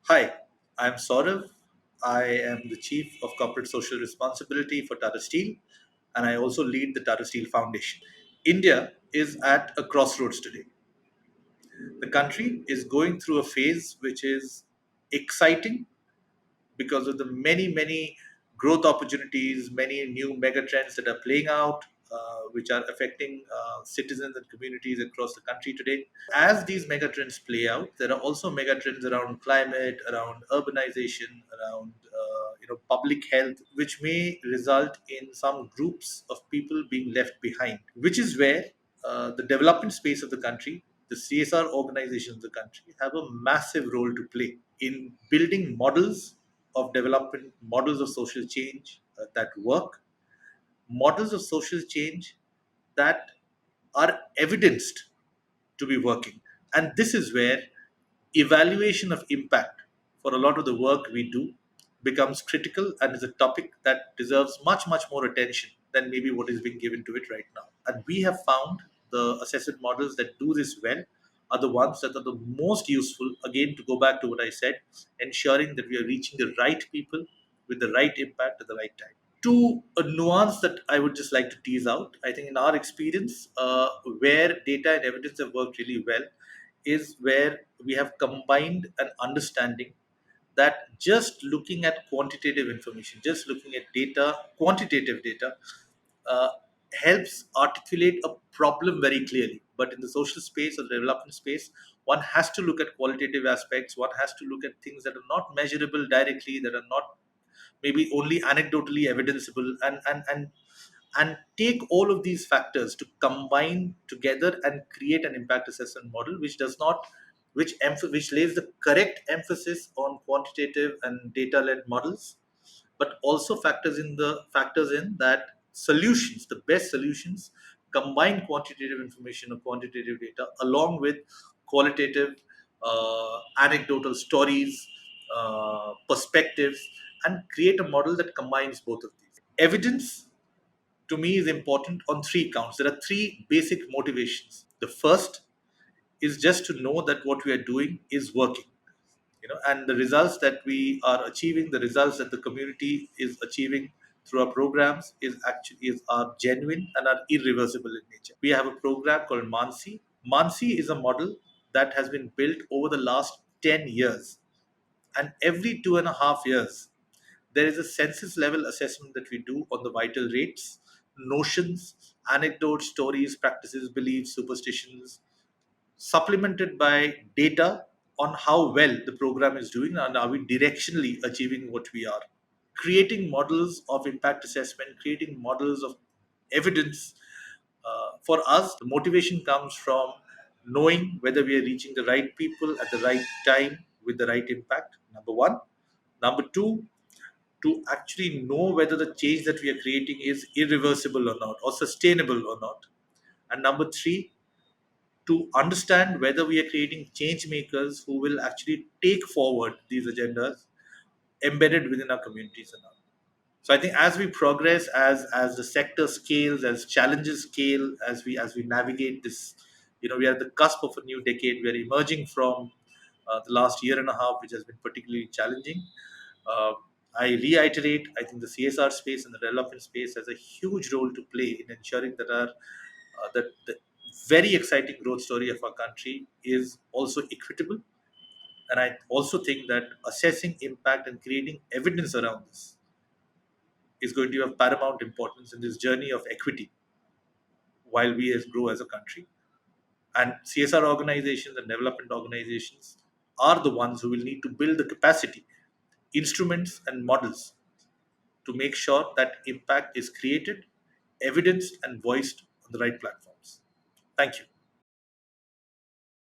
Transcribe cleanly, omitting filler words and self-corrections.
Hi, I'm Sourav. I am the Chief of Corporate Social Responsibility for Tata Steel, and I also lead the Tata Steel Foundation. India is at a crossroads today. The country is going through a phase which is exciting because of the many growth opportunities, many new mega trends that are playing out, which are affecting citizens and communities across the country today. As these mega trends play out, there are also mega trends around climate, around urbanization, around public health, which may result in some groups of people being left behind. Which is where the development space of the country, the CSR organizations of the country, have a massive role to play in building models of development, models of social change that work, models of social change that are evidenced to be working. And this is where evaluation of impact for a lot of the work we do becomes critical and is a topic that deserves much more attention than maybe what is being given to it right now. And we have found the assessment models that do this well are the ones that are the most useful, again, to go back to what I said, ensuring that we are reaching the right people with the right impact at the right time. To a nuance that I would just like to tease out, I think in our experience, where data and evidence have worked really well is where we have combined an understanding that just looking at quantitative information, just looking at data, quantitative data, uh, helps articulate a problem very clearly. But in the social space or the development space, one has to look at qualitative aspects, one has to look at things that are not measurable directly, that are not maybe only anecdotally evidenceable, and take all of these factors to combine together and create an impact assessment model which does not which lays the correct emphasis on quantitative and data led models, but also factors in that solutions, the best solutions, combine quantitative information or quantitative data along with qualitative, anecdotal stories, perspectives, and create a model that combines both of these. Evidence to me is important on three counts. There are three basic motivations. The first is just to know that what we are doing is working, and the results that we are achieving, the results that the community is achieving through our programs are genuine and are irreversible in nature. We have a program called Mansi. Mansi is a model that has been built over the last 10 years, and every 2.5 years there is a census level assessment that we do on the vital rates, notions, anecdotes, stories, practices, beliefs, superstitions, supplemented by data on how well the program is doing and are we directionally achieving what we are. Creating models of impact assessment, creating models of evidence. For us, the motivation comes from knowing whether we are reaching the right people at the right time with the right impact, number one. Number two, to actually know whether the change that we are creating is irreversible or not, or sustainable or not. And number three, to understand whether we are creating change makers who will actually take forward these agendas embedded within our communities and all. So I think as we progress, as the sector scales, as challenges scale, as we navigate this, we are at the cusp of a new decade. We are emerging from the last year and a half, which has been particularly challenging. Uh, I reiterate, I think the CSR space and the development space has a huge role to play in ensuring that the very exciting growth story of our country is also equitable. And I also think that assessing impact and creating evidence around this is going to have paramount importance in this journey of equity while we grow as a country. And CSR organizations and development organizations are the ones who will need to build the capacity, instruments, and models to make sure that impact is created, evidenced, and voiced on the right platforms. Thank you.